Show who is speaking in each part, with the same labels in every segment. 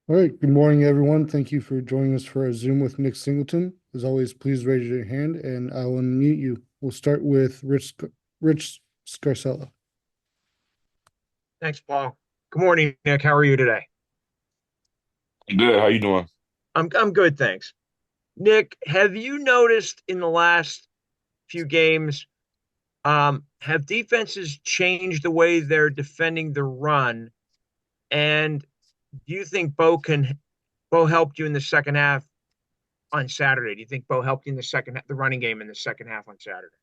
Speaker 1: All right. Good morning, everyone. Thank you for joining us for our Zoom with Nick Singleton. As always, please raise your hand and I will unmute you. We'll start with Rich Scarcella.
Speaker 2: Thanks, Paul. Good morning, Nick. How are you today?
Speaker 3: Good. How you doing?
Speaker 2: I'm good, thanks. Nick, have you noticed in the last few games, have defenses changed the way they're defending the run? And do you think Bo helped you in the second half on Saturday? Do you think Bo helped you in the running game in the second half on Saturday?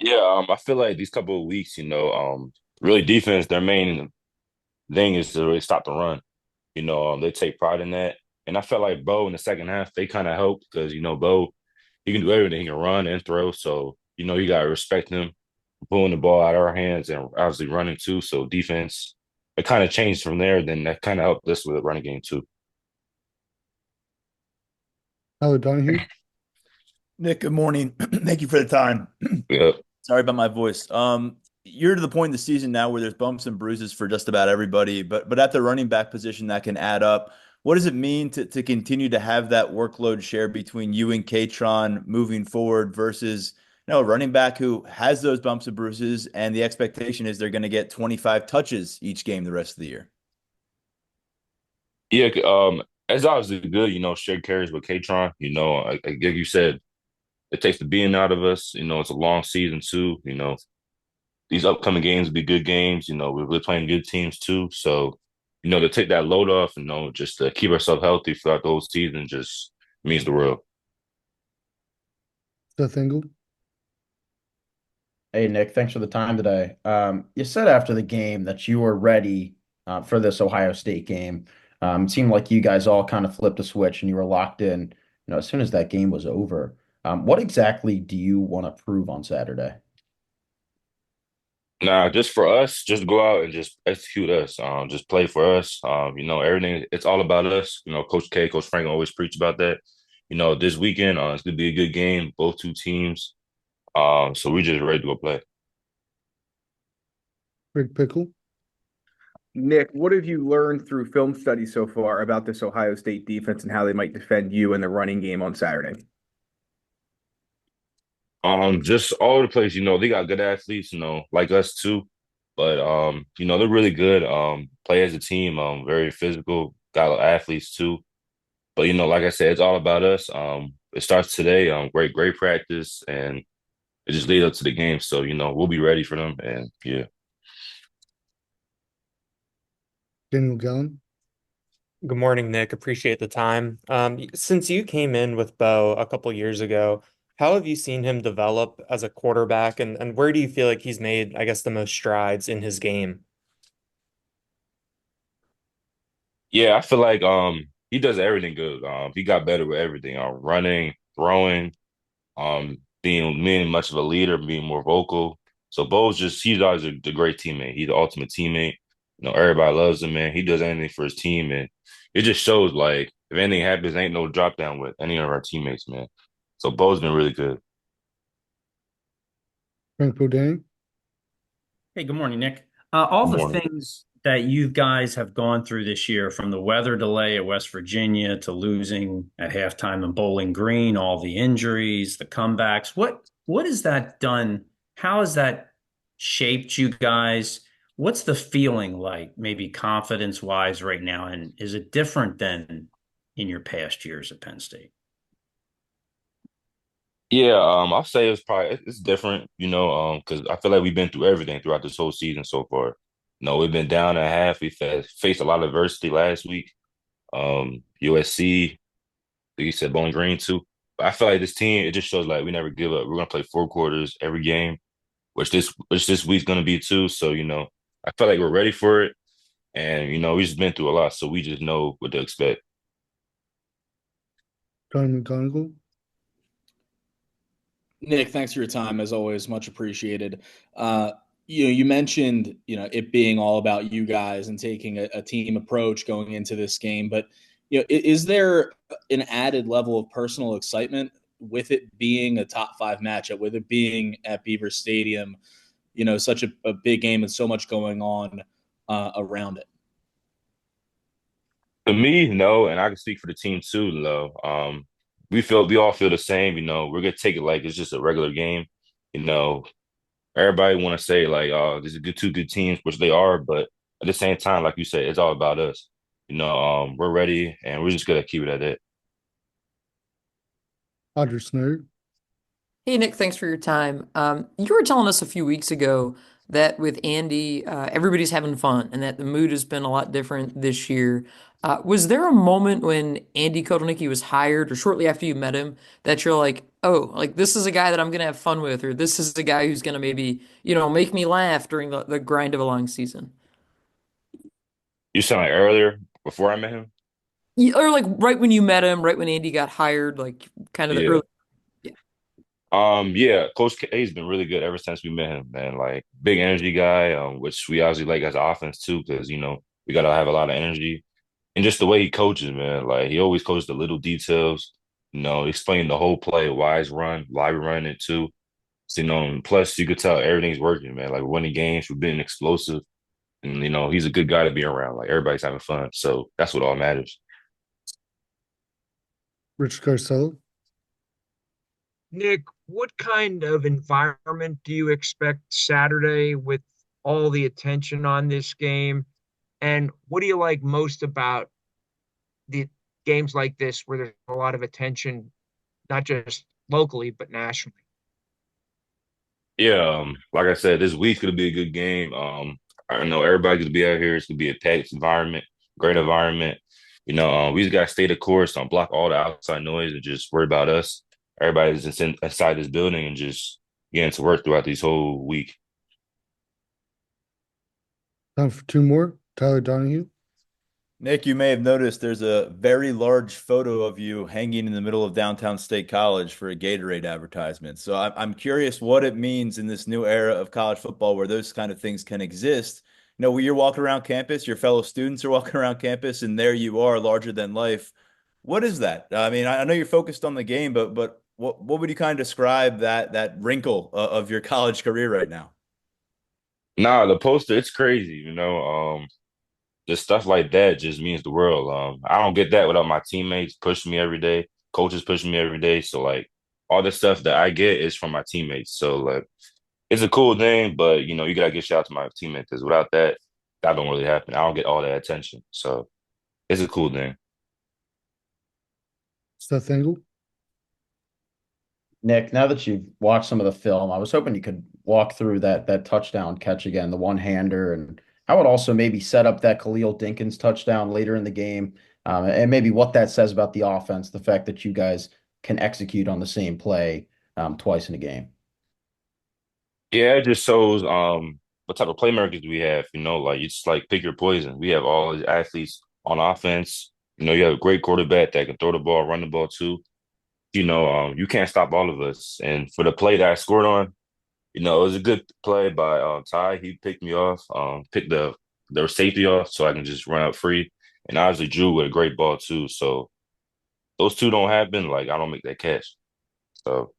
Speaker 3: Yeah, I feel like these couple of weeks, really defense, their main thing is to really stop the run. They take pride in that. And I felt like Bo in the second half, they kind of helped because, Bo, he can do everything. He can run and throw. So, you got to respect him pulling the ball out of our hands and obviously running too. So defense, it kind of changed from there. Then that kind of helped us with the running game too.
Speaker 1: Tyler Donahue.
Speaker 4: Nick, good morning. Thank you for the time.
Speaker 3: Yeah.
Speaker 4: Sorry about my voice. You're to the point in the season now where there's bumps and bruises for just about everybody, but at the running back position that can add up. What does it mean to continue to have that workload share between you and Katron moving forward versus a running back who has those bumps and bruises and the expectation is they're going to get 25 touches each game the rest of the year?
Speaker 3: Yeah, it's obviously good, share carries with Katron. Like you said, it takes the being out of us. It's a long season too. These upcoming games will be good games. We're playing good teams too. So, to take that load off, just to keep ourselves healthy throughout the whole season just means the world.
Speaker 1: Seth Engel.
Speaker 5: Hey, Nick, thanks for the time today. You said after the game that you were ready for this Ohio State game. It seemed like you guys all kind of flipped a switch and you were locked in, as soon as that game was over. What exactly do you want to prove on Saturday?
Speaker 3: Nah, just for us, just go out and just execute us. Just play for us. Everything, it's all about us. Coach K, Coach Frank always preach about that. This weekend, it's gonna be a good game, both two teams. So we're just ready to go play.
Speaker 1: Greg Pickle.
Speaker 6: Nick, what have you learned through film study so far about this Ohio State defense and how they might defend you in the running game on Saturday?
Speaker 3: Just all over the place, they got good athletes, like us too. But they're really good. Play as a team, very physical, got athletes too. But like I said, it's all about us. It starts today. Great practice, and it just leads up to the game. So we'll be ready for them. And yeah,
Speaker 1: Daniel Gallen.
Speaker 7: Good morning, Nick. Appreciate the time. Since you came in with Bo a couple years ago, how have you seen him develop as a quarterback, and where do you feel like he's made, I guess, the most strides in his game?
Speaker 3: yeah, I feel like he does everything good. He got better with everything. Running, throwing, being much of a leader, being more vocal. So he's always the great teammate. He's the ultimate teammate. Everybody loves him, man. He does anything for his team, and it just shows like if anything happens, ain't no drop down with any of our teammates, man. So Bo's been really good.
Speaker 1: Frank Bodang.
Speaker 8: Hey, good morning, Nick. All
Speaker 3: Good
Speaker 8: the
Speaker 3: morning.
Speaker 8: things that you guys have gone through this year, from the weather delay at West Virginia to losing at halftime in Bowling Green, all the injuries, the comebacks, what has that done? How has that shaped you guys? What's the feeling like, maybe confidence wise right now? And is it different than in your past years at Penn State?
Speaker 3: Yeah, I'll say it's different, because I feel like we've been through everything throughout this whole season so far. We've been down at half. We faced a lot of adversity last week. USC, like you said, Bowling Green too. But I feel like this team, it just shows like we never give up. We're gonna play four quarters every game, which this week's gonna be too. So, I feel like we're ready for it. And, we just been through a lot, so we just know what to expect.
Speaker 1: John McGonigal.
Speaker 9: Nick, thanks for your time as always, much appreciated. You mentioned it being all about you guys and taking a team approach going into this game, but is there an added level of personal excitement with it being a top five matchup, with it being at Beaver Stadium, such a big game and so much going on around it?
Speaker 3: To me, no, and I can speak for the team too, though. We all feel the same. We're gonna take it like it's just a regular game. You know, everybody want to say like, "Oh, these are two good teams," which they are, but at the same time, like you said, it's all about us. We're ready, and we're just gonna keep it at it.
Speaker 1: Roger Snurd.
Speaker 10: Hey, Nick, thanks for your time. You were telling us a few weeks ago that with Andy, everybody's having fun and that the mood has been a lot different this year. Was there a moment when Andy Kotelnicki was hired or shortly after you met him that you're like, oh, like this is a guy that I'm going to have fun with, or this is a guy who's going to maybe, make me laugh during the grind of a long season?
Speaker 3: You sound like earlier before I met him.
Speaker 10: Or like right when you met him, right when Andy got hired, like kind of the
Speaker 3: Yeah.
Speaker 10: early. Yeah.
Speaker 3: Yeah, Coach K's been really good ever since we met him, man. Like big energy guy, which we obviously like as offense too, because we gotta have a lot of energy. And just the way he coaches, man. Like he always coaches the little details, explain the whole play, why it's run, why we're running it too. So, and plus you could tell everything's working, man. Like we're winning games, we're being explosive. And he's a good guy to be around. Like everybody's having fun. So that's what all matters.
Speaker 1: Rich Garcella.
Speaker 2: Nick, what kind of environment do you expect Saturday with all the attention on this game? And what do you like most about the games like this where there's a lot of attention, not just locally, but nationally?
Speaker 3: Yeah, like I said, this week's gonna be a good game. I know everybody's gonna be out here. It's gonna be a packed environment, great environment. We just gotta stay the course, block all the outside noise, and just worry about us. Everybody's just inside this building and just getting to work throughout this whole week.
Speaker 1: Time for two more. Tyler Donahue.
Speaker 4: Nick, you may have noticed there's a very large photo of you hanging in the middle of downtown State College for a Gatorade advertisement. So I'm curious what it means in this new era of college football where those kind of things can exist. When you're walking around campus, your fellow students are walking around campus, and there you are, larger than life. What is that? I mean, I know you're focused on the game, but what would you kind of describe that wrinkle of your college career right now?
Speaker 3: Nah, the poster, it's crazy. Just stuff like that just means the world. I don't get that without my teammates pushing me every day, coaches pushing me every day. So like all the stuff that I get is from my teammates. So like it's a cool thing, but you gotta give shout out to my teammates because without that, that don't really happen. I don't get all that attention. So it's a cool thing.
Speaker 1: Seth Engel.
Speaker 5: Nick, now that you've watched some of the film, I was hoping you could walk through that touchdown catch again, the one-hander, and how it also maybe set up that Khalil Dinkins touchdown later in the game, and maybe what that says about the offense, the fact that you guys can execute on the same play twice in a game.
Speaker 3: Yeah, it just shows what type of playmakers we have. Like you just like pick your poison. We have all these athletes on offense. You have a great quarterback that can throw the ball, run the ball too. You can't stop all of us. And for the play that I scored on, it was a good play by Ty. He picked me off, picked the safety off so I can just run out free. And obviously Drew with a great ball too. So those two don't happen, like I don't make that catch. So